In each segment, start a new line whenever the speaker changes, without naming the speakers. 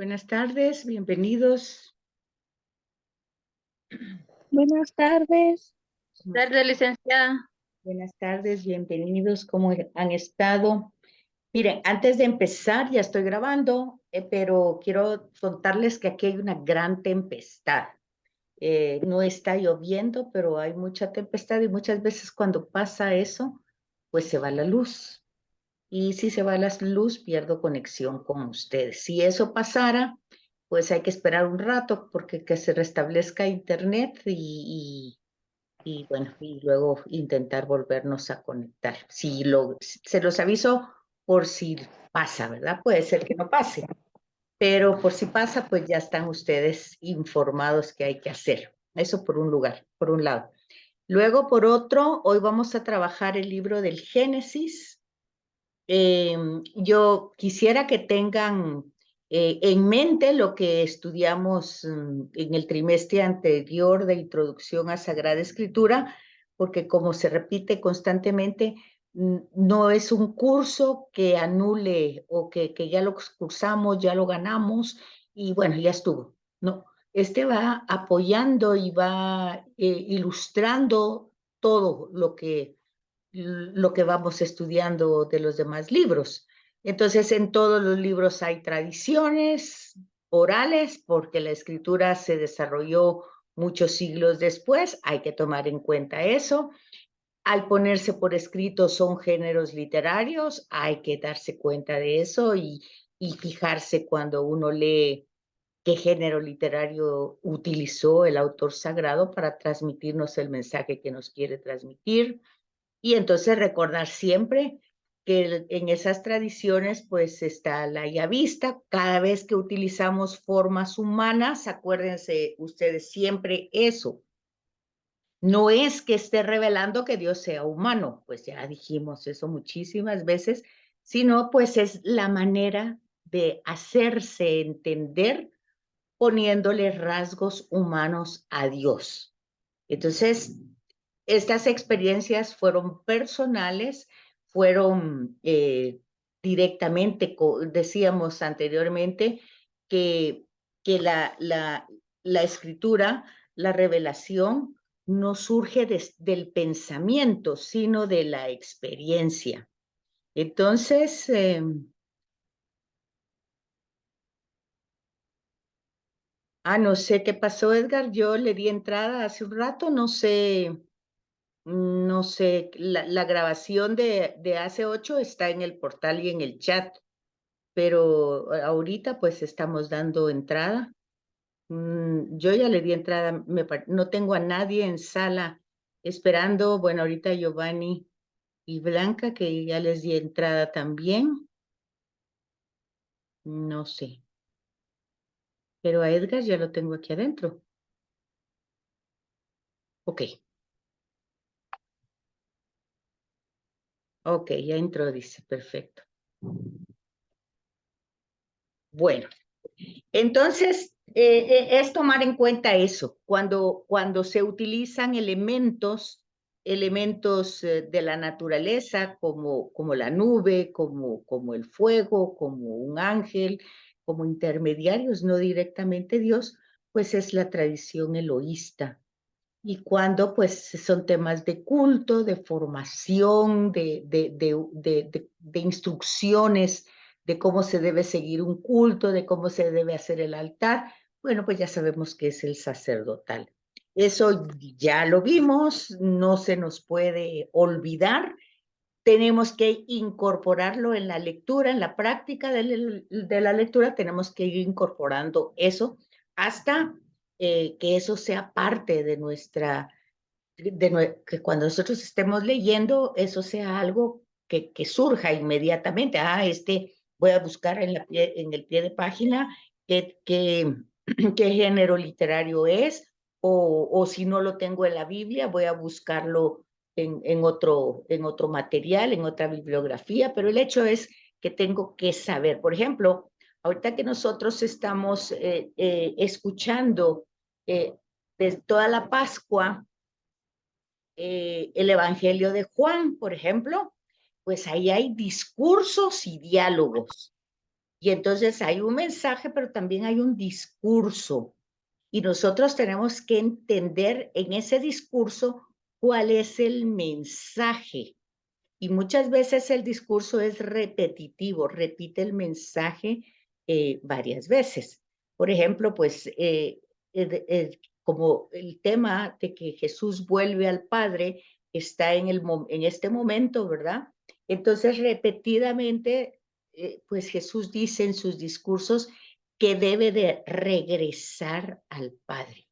Buenas tardes, bienvenidos.
Buenas tardes. Buenas tardes, licenciada.
Buenas tardes, bienvenidos. ¿Cómo han estado? Miren, antes de empezar, ya estoy grabando, pero quiero contarles que aquí hay una gran tempestad. No está lloviendo, pero hay mucha tempestad y muchas veces cuando pasa eso, pues se va la luz. Y si se va la luz, pierdo conexión con ustedes. Si eso pasara, pues hay que esperar un rato porque que se restablezca internet y bueno, y luego intentar volvernos a conectar. Se los aviso por si pasa, ¿verdad? Puede ser que no pase, pero por si pasa, pues ya están ustedes informados que hay que hacer. Eso por un lugar, por un lado. Luego, por otro, hoy vamos a trabajar el libro del Génesis. Yo quisiera que tengan en mente lo que estudiamos en el trimestre anterior de Introducción a Sagrada Escritura, porque como se repite constantemente, no es un curso que anule o que ya lo cursamos, ya lo ganamos y bueno, ya estuvo. No, este va apoyando y va ilustrando todo lo que vamos estudiando de los demás libros. Entonces, en todos los libros hay tradiciones orales, porque la escritura se desarrolló muchos siglos después, hay que tomar en cuenta eso. Al ponerse por escrito son géneros literarios, hay que darse cuenta de eso y fijarse cuando uno lee qué género literario utilizó el autor sagrado para transmitirnos el mensaje que nos quiere transmitir. Y entonces recordar siempre que en esas tradiciones pues está la yavista. Cada vez que utilizamos formas humanas, acuérdense ustedes siempre eso. No es que esté revelando que Dios sea humano, pues ya dijimos eso muchísimas veces, sino pues es la manera de hacerse entender poniéndole rasgos humanos a Dios. Entonces, estas experiencias fueron personales, fueron directamente, decíamos anteriormente, que, que la escritura, la revelación, no surge del pensamiento, sino de la experiencia. Entonces, no sé qué pasó, Edgar, yo le di entrada hace un rato, no sé, la grabación de hace 8 está en el portal y en el chat, pero ahorita pues estamos dando entrada. Yo ya le di entrada, no tengo a nadie en sala esperando. Bueno, ahorita Giovanni y Blanca, que ya les di entrada también. No sé, pero a Edgar ya lo tengo aquí adentro. Ok, ok, ya entró, dice, perfecto. Bueno. Entonces, es tomar en cuenta eso, cuando se utilizan elementos de la naturaleza como la nube, como el fuego, como un ángel, como intermediarios, no directamente Dios, pues es la tradición eloísta. Y cuando pues son temas de culto, de formación, de instrucciones, de cómo se debe seguir un culto, de cómo se debe hacer el altar, bueno, pues ya sabemos que es el sacerdotal. Eso ya lo vimos, no se nos puede olvidar. Tenemos que incorporarlo en la lectura, en la práctica de la lectura, tenemos que ir incorporando eso hasta que eso sea parte de que cuando nosotros estemos leyendo, eso sea algo que surja inmediatamente. Voy a buscar en el pie de página qué género literario es, o si no lo tengo en la Biblia, voy a buscarlo en otro material, en otra bibliografía, pero el hecho es que tengo que saber. Por ejemplo, ahorita que nosotros estamos escuchando de toda la Pascua, el Evangelio de Juan, por ejemplo, pues ahí hay discursos y diálogos. Y entonces hay un mensaje, pero también hay un discurso. Y nosotros tenemos que entender en ese discurso cuál es el mensaje. Y muchas veces el discurso es repetitivo, repite el mensaje varias veces. Por ejemplo, pues como el tema de que Jesús vuelve al Padre está en este momento, ¿verdad? Entonces, repetidamente, pues Jesús dice en sus discursos que debe de regresar al Padre.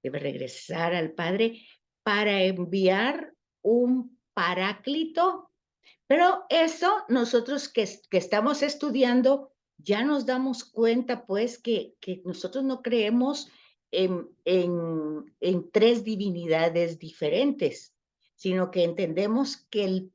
Debe regresar al Padre para enviar un paráclito, pero eso nosotros que estamos estudiando ya nos damos cuenta pues que nosotros no creemos en tres divinidades diferentes, sino que entendemos que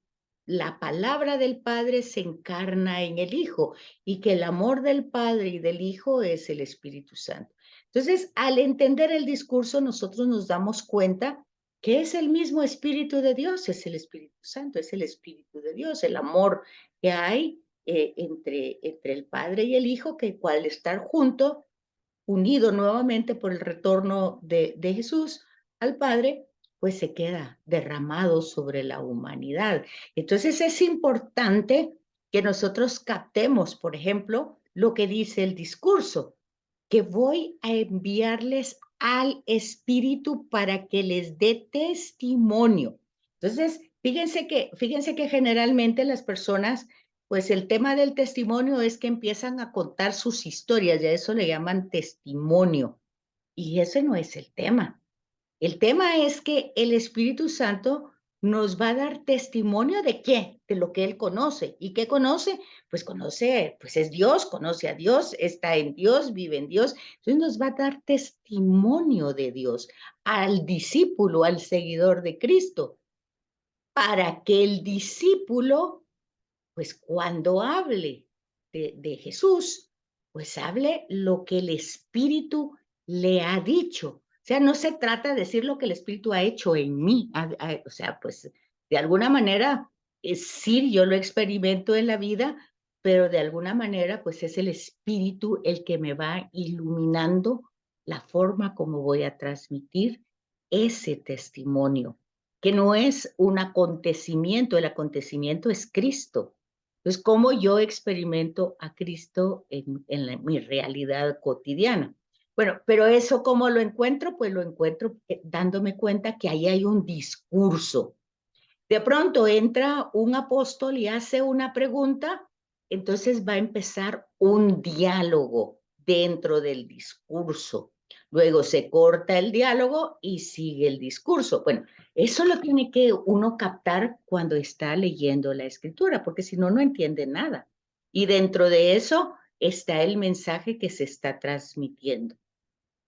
la palabra del Padre se encarna en el Hijo y que el amor del Padre y del Hijo es el Espíritu Santo. Entonces, al entender el discurso, nosotros nos damos cuenta que es el mismo Espíritu de Dios, es el Espíritu Santo, es el Espíritu de Dios, el amor que hay entre el Padre y el Hijo, que al estar junto, unido nuevamente por el retorno de Jesús al Padre, pues se queda derramado sobre la humanidad. Entonces es importante que nosotros captemos, por ejemplo, lo que dice el discurso, que voy a enviarles al Espíritu para que les dé testimonio. Entonces, fíjense que generalmente las personas, pues el tema del testimonio es que empiezan a contar sus historias, y a eso le llaman testimonio. Y ese no es el tema. El tema es que el Espíritu Santo nos va a dar testimonio de qué, de lo que Él conoce. ¿Y qué conoce? Pues conoce, pues es Dios, conoce a Dios, está en Dios, vive en Dios. Entonces nos va a dar testimonio de Dios al discípulo, al seguidor de Cristo, para que el discípulo pues cuando hable de Jesús, pues hable lo que el Espíritu le ha dicho. O sea, no se trata de decir lo que el Espíritu ha hecho en mí. O sea, pues de alguna manera, sí, yo lo experimento en la vida, pero de alguna manera, pues es el Espíritu el que me va iluminando la forma como voy a transmitir ese testimonio, que no es un acontecimiento, el acontecimiento es Cristo. Entonces, ¿cómo yo experimento a Cristo en mi realidad cotidiana? Bueno, pero eso, ¿cómo lo encuentro? Pues lo encuentro dándome cuenta que ahí hay un discurso. De pronto entra un apóstol y hace una pregunta, entonces va a empezar un diálogo dentro del discurso. Luego se corta el diálogo y sigue el discurso. Bueno, eso lo tiene que uno captar cuando está leyendo la escritura, porque si no, no entiende nada. Y dentro de eso está el mensaje que se está transmitiendo.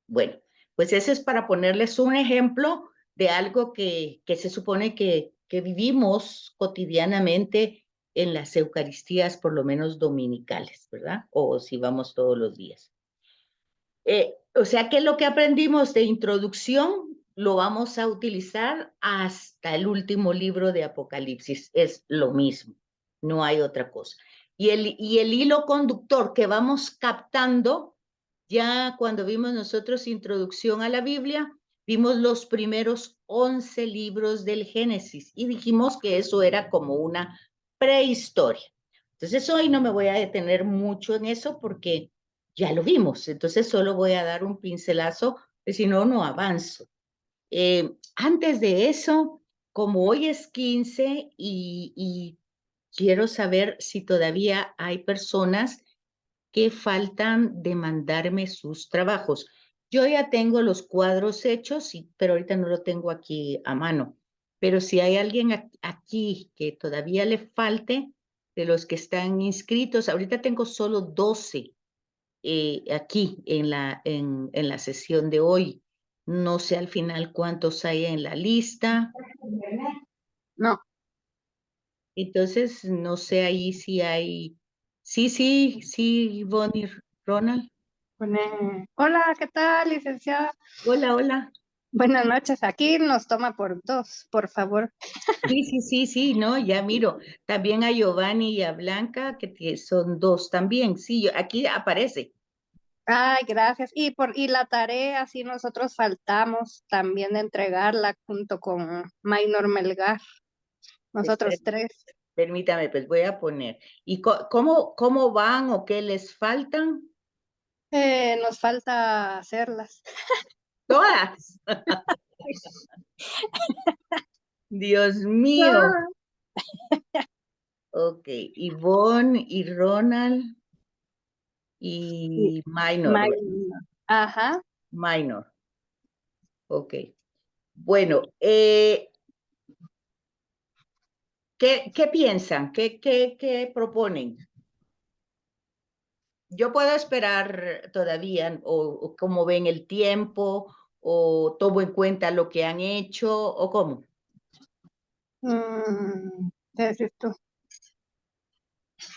Bueno, pues eso es para ponerles un ejemplo de algo que se supone que vivimos cotidianamente en las Eucaristías, por lo menos dominicales, ¿verdad? O si vamos todos los días. O sea que lo que aprendimos de introducción lo vamos a utilizar hasta el último libro de Apocalipsis. Es lo mismo, no hay otra cosa. Y el hilo conductor que vamos captando, ya cuando vimos nosotros introducción a la Biblia, vimos los primeros 11 libros del Génesis y dijimos que eso era como una prehistoria. Entonces hoy no me voy a detener mucho en eso porque ya lo vimos, entonces solo voy a dar un pincelazo, si no, no avanzo. Antes de eso, como hoy es 15 y quiero saber si todavía hay personas que faltan de mandarme sus trabajos. Yo ya tengo los cuadros hechos, pero ahorita no lo tengo aquí a mano. Pero si hay alguien aquí que todavía le falte, de los que están inscritos, ahorita tengo solo 12 aquí en la sesión de hoy. No sé al final cuántos hay en la lista.
No,
Entonces, no sé ahí si hay. Sí, sí, sí, Bonnie, Ronald.
hola, ¿qué tal, licenciada?
Hola, hola.
Buenas noches. Aquí nos toma por 2, por favor.
Sí, no, ya miro. También a Giovanni y a Blanca, que son 2 también. Sí, aquí aparece.
Ay, gracias. Y la tarea, sí, nosotros faltamos también de entregarla junto con Maynor Melgar, nosotros
Espera,
3.
permítame, pues voy a poner. ¿Y cómo van o qué les faltan?
Nos falta hacerlas.
Todas. Dios mío.
Ah,
Ok, Ivonne y Ronald
sí,
y Minor, ¿verdad?
Maynor. Ajá.
Minor. Ok. Bueno, ¿qué piensan? ¿Qué proponen? Yo puedo esperar todavía, o cómo ven el tiempo, o tomo en cuenta lo que han hecho, o cómo.
¿Qué decís tú?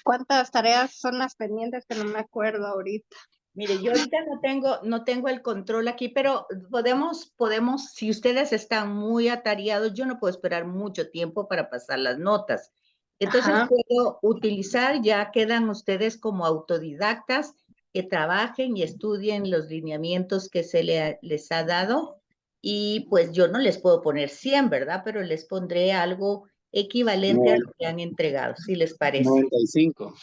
¿Cuántas tareas son las pendientes que no me acuerdo ahorita?
Mire, yo ahorita no tengo el control aquí, pero podemos, si ustedes están muy atareados, yo no puedo esperar mucho tiempo para pasar las notas. Entonces
Ajá.
puedo utilizar, ya quedan ustedes como autodidactas que trabajen y estudien los lineamientos que les ha dado. Y pues yo no les puedo poner 100, ¿verdad? Pero les pondré algo equivalente a lo que han entregado, si les parece.
95.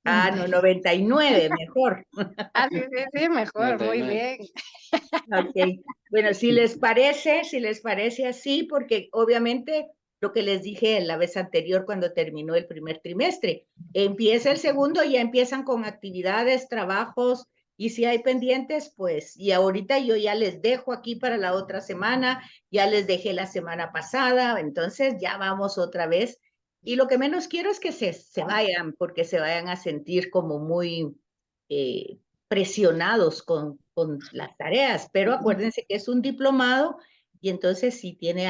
Ah, no, 99, mejor.
Ah, sí, sí, sí, mejor, muy
99.
bien.
Ok, bueno, si les parece así, porque obviamente lo que les dije la vez anterior cuando terminó el primer trimestre, empieza el segundo, ya empiezan con actividades, trabajos, y si hay pendientes, pues, y ahorita yo ya les dejo aquí para la otra semana, ya les dejé la semana pasada, entonces ya vamos otra vez. Y lo que menos quiero es que se vayan, porque se vayan a sentir como muy eh, presionados con las tareas, pero acuérdense que es un diplomado y entonces si tiene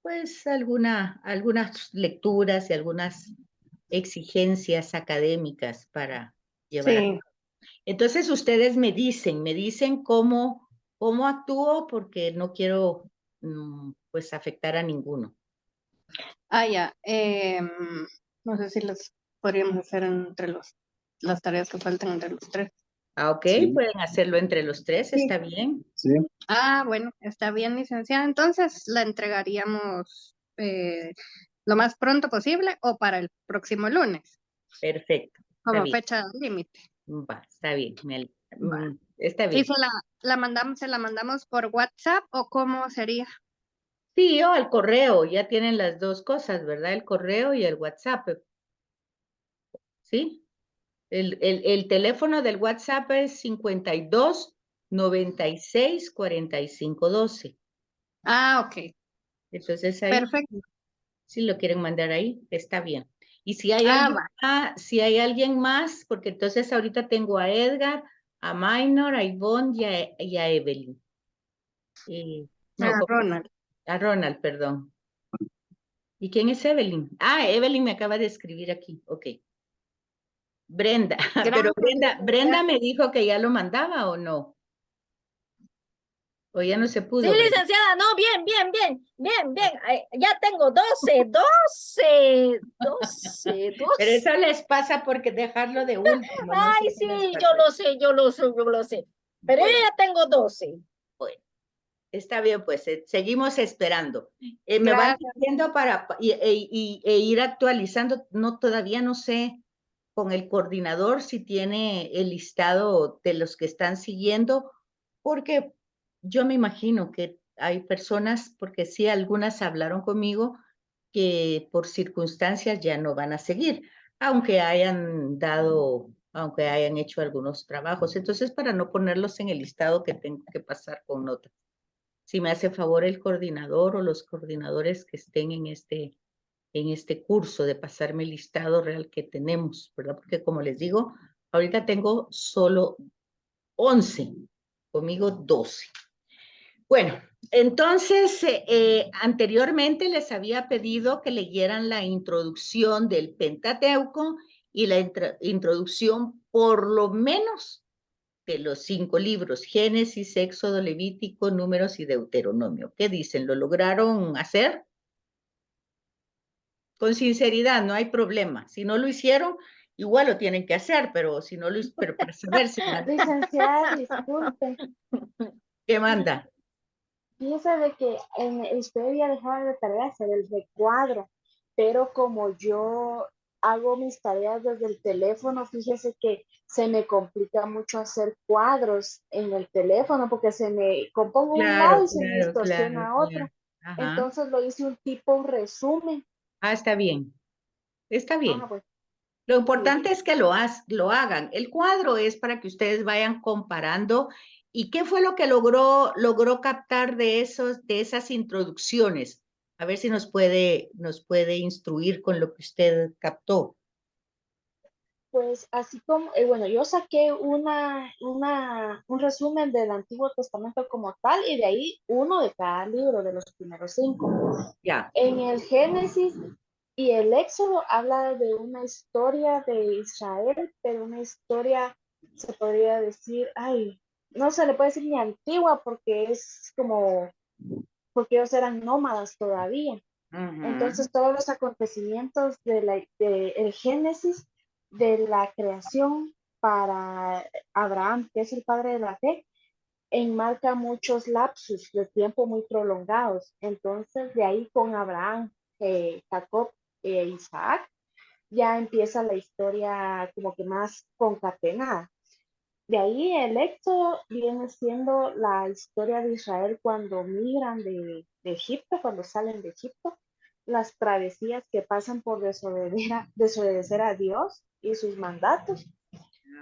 pues algunas lecturas y algunas exigencias académicas para llevar a
Sí.
cabo. Entonces ustedes me dicen cómo actúo porque no quiero pues afectar a ninguno.
Ah, ya. No sé si los podríamos hacer entre las tareas que faltan entre los 3.
Ah, ok,
Sí,
pueden hacerlo entre los 3,
Sí.
está bien.
sí.
Ah, bueno, está bien, licenciada. Entonces la entregaríamos lo más pronto posible o para el próximo lunes,
Perfecto, está
como
bien.
fecha límite.
Va, está bien,
Va.
está
¿Y
bien.
se la mandamos por WhatsApp o cómo sería?
Sí, o al correo, ya tienen las dos cosas, ¿verdad? El correo y el WhatsApp, ¿sí? El teléfono del WhatsApp es 52 96 45 12.
Ah, ok.
Entonces ahí,
Perfecto.
si lo quieren mandar ahí, está bien. Y si hay
Ah,
alguien
va.
más, si hay alguien más, porque entonces ahorita tengo a Edgar, a Minor, a Ivonne y a Evelyn. No,
Ah, Ronald.
a Ronald, perdón. ¿Y quién es Evelyn? Ah, Evelyn me acaba de escribir aquí. Ok. Brenda, pero
Gracias,
Brenda
licenciada.
me dijo que ya lo mandaba o no, o ya no se
Sí,
pudo, Brenda.
licenciada, no, bien, bien, bien, bien, bien. Ya tengo 12.
Pero eso les pasa porque dejarlo de último, no sé
Ay,
qué
sí,
les
yo
pasa.
lo sé, yo lo sé. Pero yo
Bueno,
ya tengo 12.
bueno, está bien, pues seguimos esperando. Me van
Gracias.
diciendo e ir actualizando, no, todavía no sé con el coordinador si tiene el listado de los que están siguiendo, porque yo me imagino que hay personas, porque sí, algunas hablaron conmigo, que por circunstancias ya no van a seguir, aunque hayan hecho algunos trabajos. Entonces, para no ponerlos en el listado que tengo que pasar con notas, si me hace favor el coordinador o los coordinadores que estén en este curso de pasarme el listado real que tenemos, ¿verdad? Porque como les digo, ahorita tengo solo 11, conmigo 12. Bueno, entonces, anteriormente les había pedido que leyeran la introducción del Pentateuco y la introducción por lo menos de los 5 libros, Génesis, Éxodo, Levítico, Números y Deuteronomio. ¿Qué dicen? ¿Lo lograron hacer? Con sinceridad, no hay problema. Si no lo hicieron, igual lo tienen que hacer, pero si no lo pero para saber si
Licenciada, disculpe.
¿qué manda?
Fíjese de que usted había dejado de tarea hacer el recuadro, pero como yo hago mis tareas desde el teléfono, fíjese que se me complica mucho hacer cuadros en el teléfono porque se me compongo un lado
Claro,
y se me
claro, claro,
distorsiona otro.
claro. Ajá.
Entonces lo hice un tipo resumen.
Ah, está bien. Está bien.
Pues
Lo
sí.
importante es que lo hagan. El cuadro es para que ustedes vayan comparando. ¿Y qué fue lo que logró captar de esas introducciones? A ver si nos puede instruir con lo que usted captó.
Pues así como, bueno, yo saqué un resumen del Antiguo Testamento como tal y de ahí uno de cada libro de los primeros 5.
Ya.
En el Génesis y el Éxodo habla de una historia de Israel, pero una historia, se podría decir, ay, no se le puede decir ni antigua porque es como, porque ellos eran nómadas todavía. Entonces, todos los acontecimientos de el Génesis, de la creación para Abraham, que es el padre de la fe, enmarca muchos lapsus de tiempo muy prolongados. Entonces, de ahí con Abraham, Jacob e Isaac, ya empieza la historia como que más concatenada. De ahí el Éxodo viene siendo la historia de Israel cuando migran de Egipto, cuando salen de Egipto, las travesías que pasan por desobedecer a Dios y sus mandatos.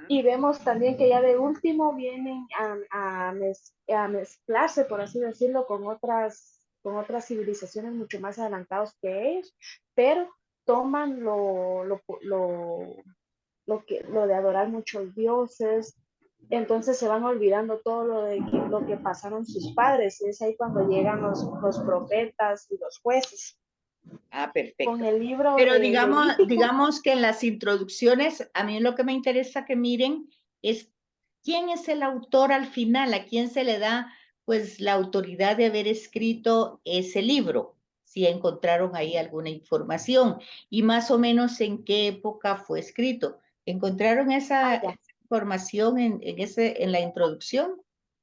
Y vemos también que ya de último vienen a mezclarse, por así decirlo, con otras civilizaciones mucho más adelantados que ellos, pero toman lo de adorar muchos dioses, entonces se van olvidando todo lo que pasaron sus padres, y es ahí cuando llegan los profetas y los jueces.
Ah,
Con
perfecto.
el libro
Pero
de
digamos,
Levítico,
digamos que en las introducciones, a mí lo que me interesa que miren es quién es el autor al final, a quién se le da pues la autoridad de haber escrito ese libro, si encontraron ahí alguna información y más o menos en qué época fue escrito. ¿Encontraron esa información en la introducción,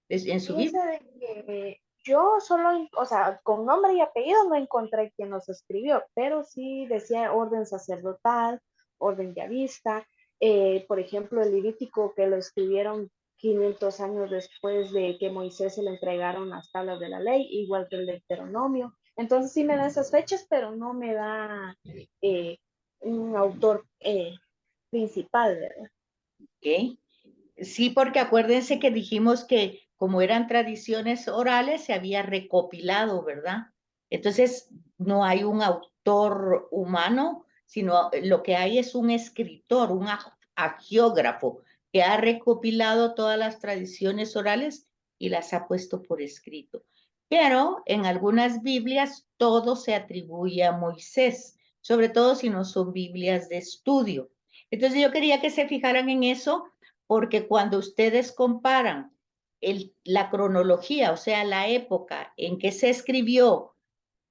en su
fíjese
libro?
de que yo solo, o sea, con nombre y apellido no encontré quién los escribió, pero sí decía orden sacerdotal, orden yavista, por ejemplo, el Levítico que lo escribieron 500 años después de que Moisés se le entregaron las tablas de la ley, igual que el Deuteronomio. Entonces sí me da esas fechas, pero no me da un autor principal, ¿verdad?
¿Ok? Sí, porque acuérdense que dijimos que como eran tradiciones orales, se había recopilado, ¿verdad? Entonces, no hay un autor humano, sino lo que hay es un escritor, un agiógrafo, que ha recopilado todas las tradiciones orales y las ha puesto por escrito. Pero en algunas Biblias todo se atribuye a Moisés, sobre todo si no son Biblias de estudio. Entonces, yo quería que se fijaran en eso porque cuando ustedes comparan la cronología, o sea, la época en que se escribió,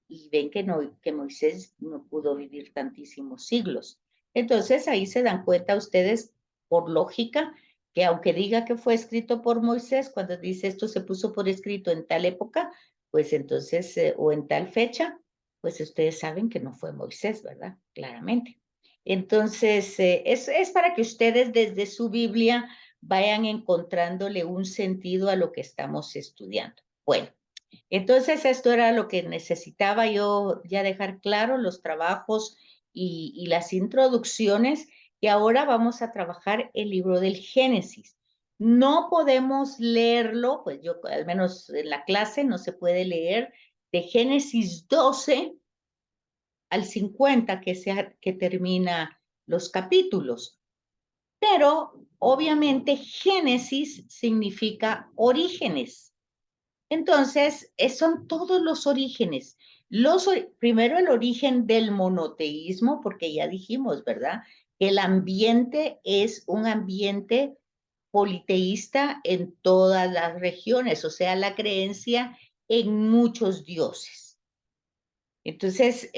y ven que Moisés no pudo vivir tantísimos siglos, entonces ahí se dan cuenta ustedes, por lógica, que aunque diga que fue escrito por Moisés, cuando dice esto se puso por escrito en tal época, pues entonces, o en tal fecha, pues ustedes saben que no fue Moisés, ¿verdad? Claramente. Entonces, es para que ustedes desde su Biblia vayan encontrándole un sentido a lo que estamos estudiando. Bueno, entonces esto era lo que necesitaba yo ya dejar claro, los trabajos y las introducciones, y ahora vamos a trabajar el libro del Génesis. No podemos leerlo, pues yo al menos en la clase no se puede leer de Génesis 12 al 50 que termina los capítulos. Pero obviamente Génesis significa orígenes. Entonces, son todos los orígenes. Primero el origen del monoteísmo, porque ya dijimos, ¿verdad? El ambiente es un ambiente politeísta en todas las regiones, o sea, la creencia en muchos dioses. Entonces,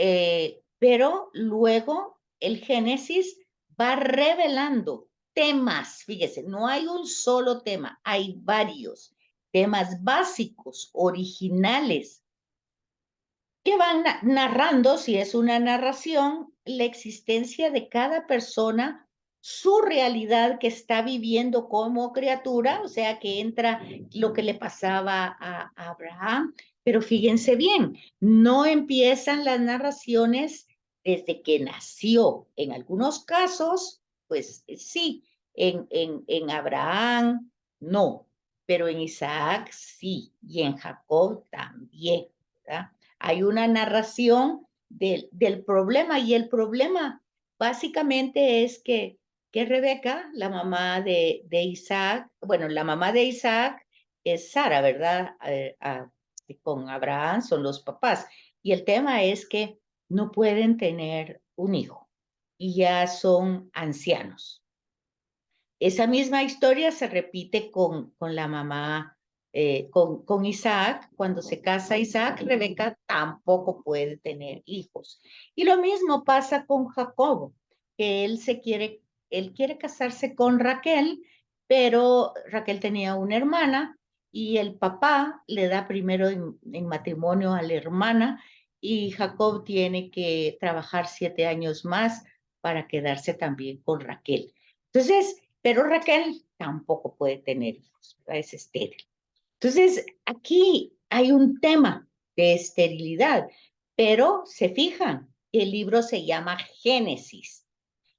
pero luego el Génesis va revelando temas, fíjese, no hay un solo tema, hay varios temas básicos, originales, que van narrando, si es una narración, la existencia de cada persona, su realidad que está viviendo como criatura, o sea, que entra lo que le pasaba a Abraham. Pero fíjense bien, no empiezan las narraciones desde que nació. En algunos casos, pues sí, en Abraham no, pero en Isaac sí, y en Jacob también, ¿verdad? Hay una narración del problema, y el problema básicamente es que Rebeca, la mamá de Isaac, bueno, la mamá de Isaac es Sara, ¿verdad? Con Abraham son los papás. Y el tema es que no pueden tener un hijo y ya son ancianos. Esa misma historia se repite con la mamá, con Isaac. Cuando se casa Isaac, Rebeca tampoco puede tener hijos. Y lo mismo pasa con Jacob, que él quiere casarse con Raquel, pero Raquel tenía una hermana y el papá le da primero en matrimonio a la hermana, y Jacob tiene que trabajar 7 años más para quedarse también con Raquel. Entonces, pero Raquel tampoco puede tener hijos, ¿verdad? Es estéril. Entonces, aquí hay un tema de esterilidad, pero se fijan, el libro se llama Génesis.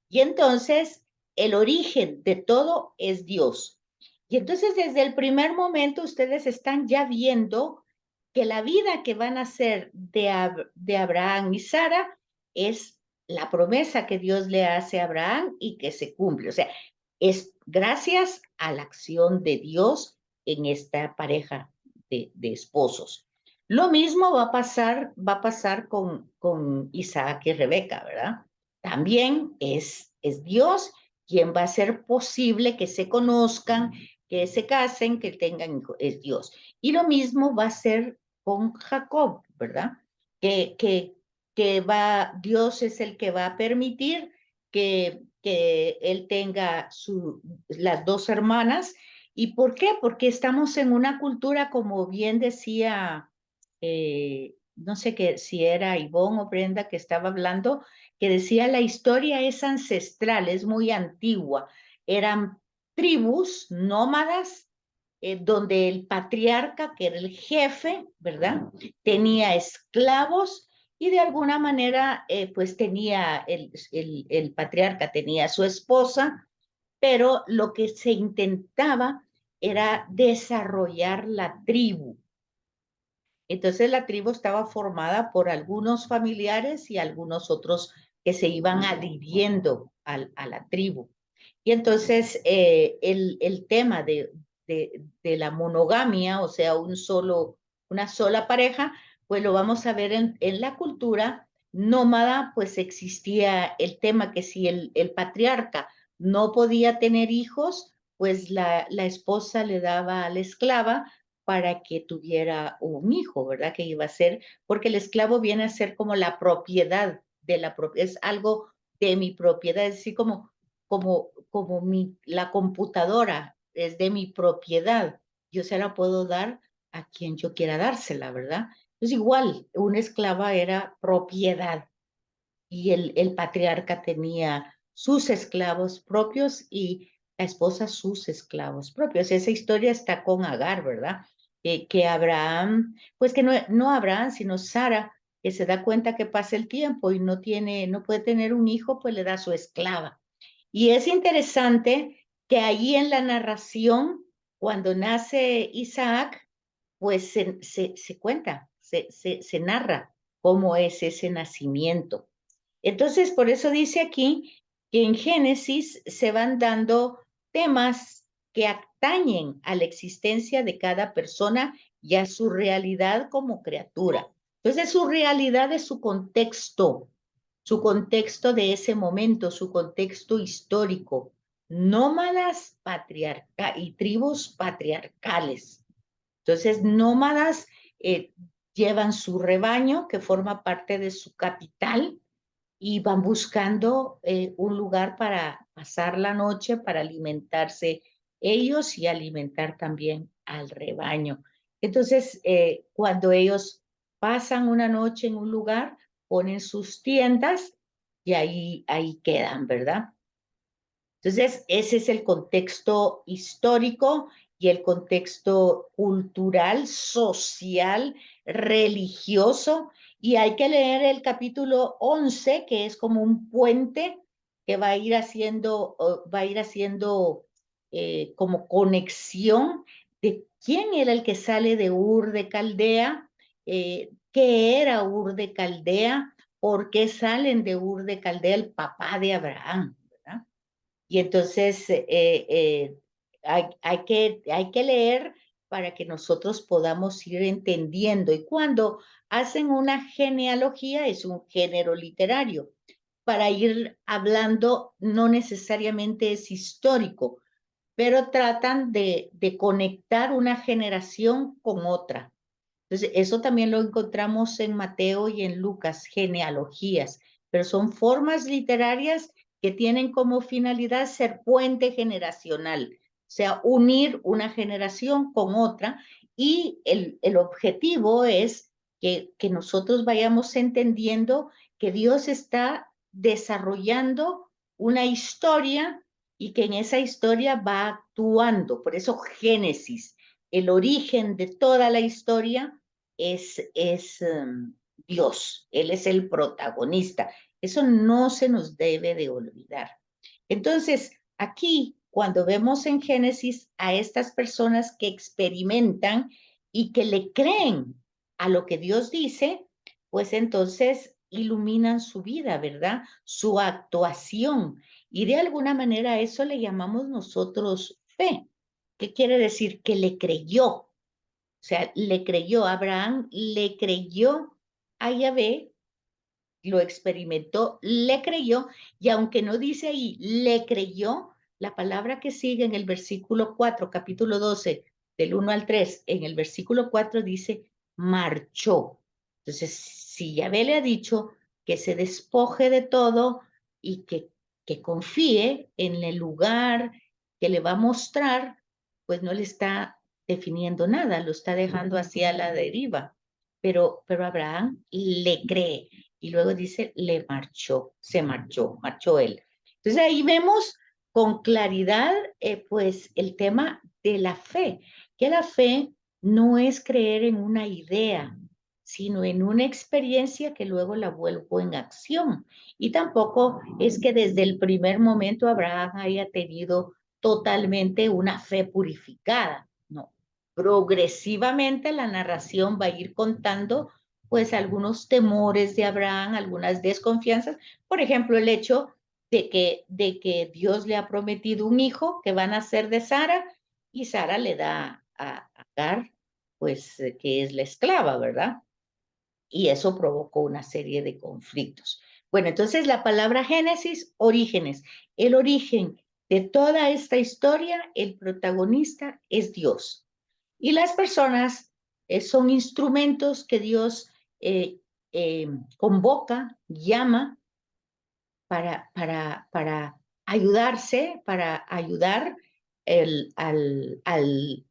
Y entonces, el origen de todo es Dios. Y entonces, desde el primer momento, ustedes están ya viendo que la vida que van a hacer de Abraham y Sara es la promesa que Dios le hace a Abraham y que se cumple. O sea, es gracias a la acción de Dios en esta pareja de esposos. Lo mismo va a pasar con Isaac y Rebeca, ¿verdad? También es Dios quien va a hacer posible que se conozcan, que se casen, que tengan hijos, es Dios. Y lo mismo va a ser con Jacob, ¿verdad? Que Dios es el que va a permitir que él tenga las dos hermanas. ¿Y por qué? Porque estamos en una cultura, como bien decía, no sé si era Ivonne o Brenda que estaba hablando, que decía la historia es ancestral, es muy antigua. Eran tribus nómadas, donde el patriarca, que era el jefe, ¿verdad? Tenía esclavos, y de alguna manera, pues tenía el patriarca, tenía su esposa, pero lo que se intentaba era desarrollar la tribu. Entonces la tribu estaba formada por algunos familiares y algunos otros que se iban adhiriendo a la tribu. Y entonces el tema de la monogamia, o sea, una sola pareja, pues lo vamos a ver en la cultura nómada. Pues existía el tema que si el patriarca no podía tener hijos, pues la esposa le daba a la esclava para que tuviera un hijo, ¿verdad? Que iba a ser, porque el esclavo viene a ser como la propiedad de es algo de mi propiedad, es decir, como la computadora es de mi propiedad, yo se la puedo dar a quien yo quiera dársela, ¿verdad? Entonces igual, una esclava era propiedad, y el patriarca tenía sus esclavos propios y la esposa sus esclavos propios. Esa historia está con Agar, ¿verdad? Que Abraham, pues que no Abraham, sino Sara, que se da cuenta que pasa el tiempo y no puede tener un hijo, pues le da su esclava. Y es interesante que ahí en la narración, cuando nace Isaac, pues se cuenta, se narra cómo es ese nacimiento. Entonces, por eso dice aquí que en Génesis se van dando temas que atañen a la existencia de cada persona y a su realidad como criatura. Entonces, su realidad es su contexto de ese momento, su contexto histórico, nómadas y tribus patriarcales. Entonces, nómadas llevan su rebaño, que forma parte de su capital, y van buscando un lugar para pasar la noche, para alimentarse ellos y alimentar también al rebaño. Entonces, cuando ellos pasan una noche en un lugar, ponen sus tiendas y ahí quedan, ¿verdad? Entonces, ese es el contexto histórico y el contexto cultural, social, religioso, y hay que leer el capítulo 11, que es como un puente que va a ir haciendo como conexión de quién era el que sale de Ur de Caldea, qué era Ur de Caldea, por qué salen de Ur de Caldea, el papá de Abraham, ¿verdad? Y entonces hay que leer para que nosotros podamos ir entendiendo. Y cuando hacen una genealogía, es un género literario, para ir hablando, no necesariamente es histórico, pero tratan de conectar una generación con otra. Entonces, eso también lo encontramos en Mateo y en Lucas, genealogías, pero son formas literarias que tienen como finalidad ser puente generacional, o sea, unir una generación con otra, y el objetivo es que nosotros vayamos entendiendo que Dios está desarrollando una historia y que en esa historia va actuando. Por eso Génesis, el origen de toda la historia es Dios. Él es el protagonista. Eso no se nos debe de olvidar. Entonces, aquí, cuando vemos en Génesis a estas personas que experimentan y que le creen a lo que Dios dice, pues entonces iluminan su vida, ¿verdad? Su actuación. Y de alguna manera eso le llamamos nosotros fe. ¿Qué quiere decir? Que le creyó. O sea, le creyó, Abraham le creyó a Yahvé, lo experimentó, le creyó, y aunque no dice ahí, le creyó, la palabra que sigue en el versículo 4, capítulo 12, del 1 al 3, en el versículo 4 dice, marchó. Entonces, si Yahvé le ha dicho que se despoje de todo y que confíe en el lugar que le va a mostrar, pues no le está definiendo nada, lo está dejando hacia la deriva. Pero Abraham le cree. Y luego dice, marchó él. Entonces ahí vemos con claridad, pues, el tema de la fe, que la fe no es creer en una idea, sino en una experiencia que luego la vuelvo en acción. Y tampoco es que desde el primer momento Abraham haya tenido totalmente una fe purificada, no. Progresivamente la narración va a ir contando pues algunos temores de Abraham, algunas desconfianzas, por ejemplo, el hecho de que Dios le ha prometido un hijo que va a nacer de Sara, y Sara le da a Agar, pues que es la esclava, ¿verdad? Y eso provocó una serie de conflictos. Bueno, entonces la palabra Génesis, orígenes. El origen de toda esta historia, el protagonista es Dios. Y las personas son instrumentos que Dios convoca, llama para ayudarse, para ayudar al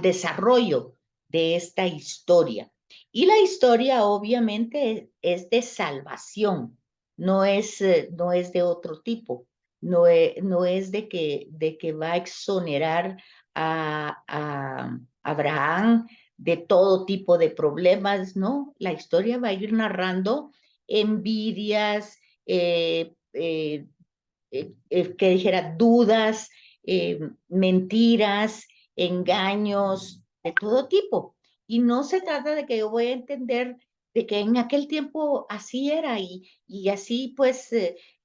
desarrollo de esta historia. Y la historia obviamente es de salvación, no es de otro tipo, no es de que va a exonerar a Abraham de todo tipo de problemas, ¿no? La historia va a ir narrando envidias, que dijera dudas, mentiras, engaños, de todo tipo. Y no se trata de que yo voy a entender de que en aquel tiempo así era y así pues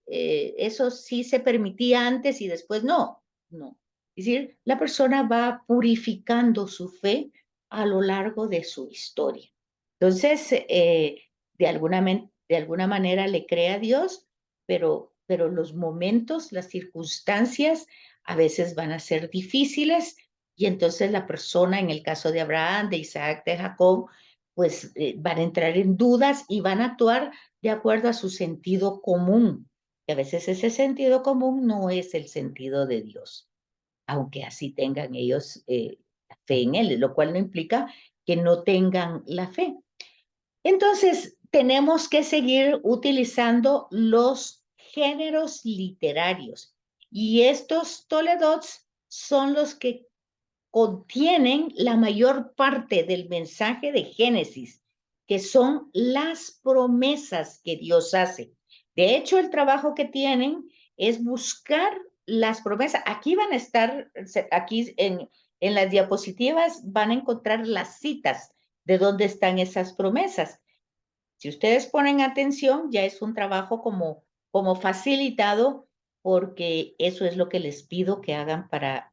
eso sí se permitía antes y después no, no. Es decir, la persona va purificando su fe a lo largo de su historia. Entonces, de alguna manera le cree a Dios, pero pero los momentos, las circunstancias a veces van a ser difíciles y entonces la persona, en el caso de Abraham, de Isaac, de Jacob, pues van a entrar en dudas y van a actuar de acuerdo a su sentido común. Y a veces ese sentido común no es el sentido de Dios, aunque así tengan ellos la fe en Él, lo cual no implica que no tengan la fe. Entonces, tenemos que seguir utilizando los géneros literarios y estos toledots son los que contienen la mayor parte del mensaje de Génesis, que son las promesas que Dios hace. De hecho, el trabajo que tienen es buscar las promesas. Aquí van a estar, aquí en las diapositivas van a encontrar las citas de dónde están esas promesas. Si ustedes ponen atención, ya es un trabajo como facilitado, porque eso es lo que les pido que hagan para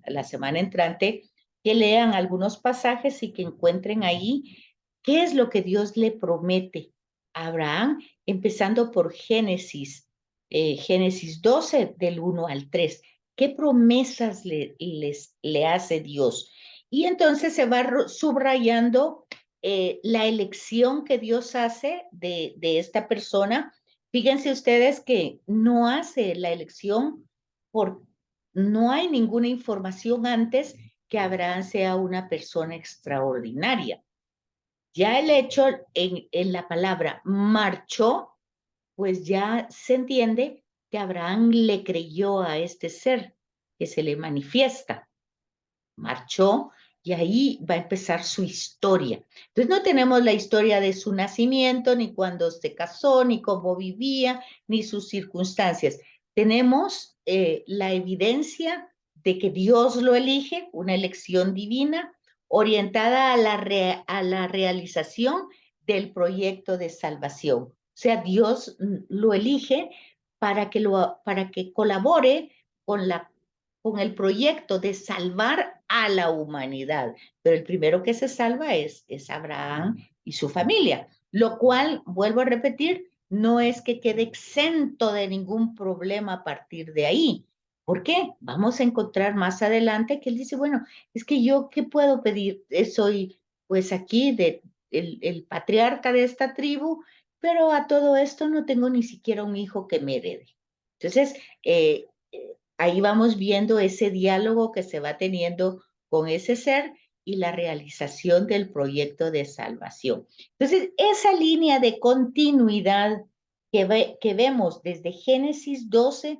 la semana entrante, que lean algunos pasajes y que encuentren ahí qué es lo que Dios le promete a Abraham, empezando por Génesis 12, del 1 al 3. ¿Qué promesas le hace Dios? Y entonces se va subrayando la elección que Dios hace de esta persona. Fíjense ustedes que no hace la elección no hay ninguna información antes que Abraham sea una persona extraordinaria. Ya el hecho en la palabra marchó, pues ya se entiende que Abraham le creyó a este ser que se le manifiesta. Marchó y ahí va a empezar su historia. Entonces no tenemos la historia de su nacimiento, ni cuando se casó, ni cómo vivía, ni sus circunstancias. Tenemos la evidencia de que Dios lo elige, una elección divina, orientada a la realización del proyecto de salvación. O sea, Dios lo elige para que colabore con el proyecto de salvar a la humanidad. Pero el primero que se salva es Abraham y su familia, lo cual, vuelvo a repetir, no es que quede exento de ningún problema a partir de ahí. ¿Por qué? Vamos a encontrar más adelante que él dice, bueno, es que yo, ¿qué puedo pedir? Soy, pues aquí, el patriarca de esta tribu, pero a todo esto no tengo ni siquiera un hijo que me herede. Entonces, ahí vamos viendo ese diálogo que se va teniendo con ese ser y la realización del proyecto de salvación. Entonces, esa línea de continuidad que vemos desde Génesis 12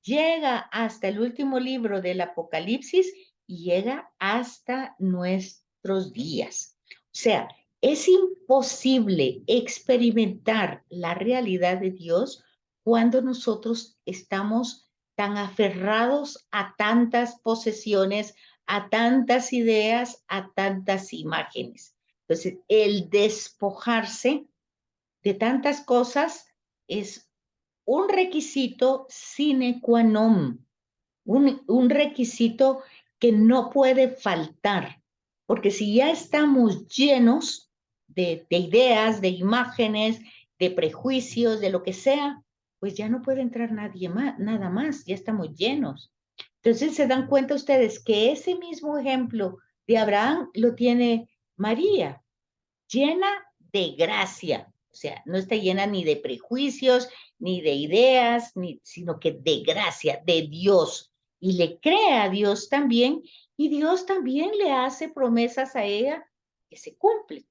llega hasta el último libro del Apocalipsis y llega hasta nuestros días. O sea, es imposible experimentar la realidad de Dios cuando nosotros estamos tan aferrados a tantas posesiones, a tantas ideas, a tantas imágenes. Entonces, el despojarse de tantas cosas es un requisito sine qua non, un requisito que no puede faltar, porque si ya estamos llenos de ideas, de imágenes, de prejuicios, de lo que sea, pues ya no puede entrar nadie más, nada más, ya estamos llenos. Entonces se dan cuenta ustedes que ese mismo ejemplo de Abraham lo tiene María, llena de gracia, o sea, no está llena ni de prejuicios, ni de ideas, sino que de gracia, de Dios. Y le cree a Dios también, y Dios también le hace promesas a ella que se cumplen.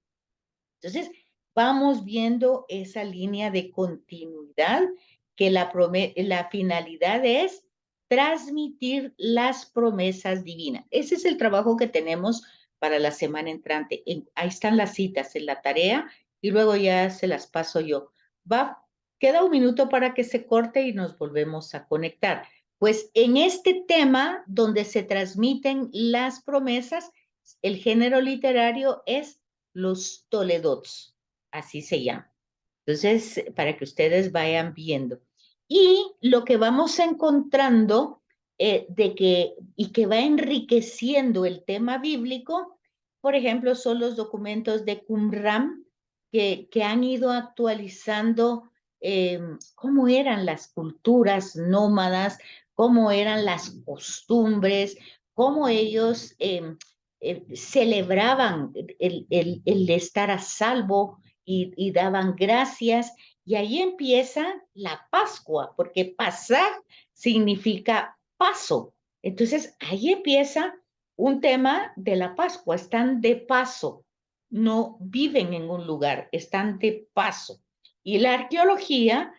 Entonces, vamos viendo esa línea de continuidad, que la finalidad es transmitir las promesas divinas. Ese es el trabajo que tenemos para la semana entrante. Ahí están las citas en la tarea y luego ya se las paso yo. Queda un minuto para que se corte y nos volvemos a conectar. Pues en este tema donde se transmiten las promesas, el género literario es los toledots, así se llama. Entonces, para que ustedes vayan viendo. Y lo que vamos encontrando y que va enriqueciendo el tema bíblico, por ejemplo, son los documentos de Qumran que han ido actualizando cómo eran las culturas nómadas, cómo eran las costumbres, cómo ellos celebraban el estar a salvo y daban gracias. Y ahí empieza la Pascua, porque pasar significa paso. Entonces, ahí empieza un tema de la Pascua. Están de paso, no viven en un lugar, están de paso. Y la arqueología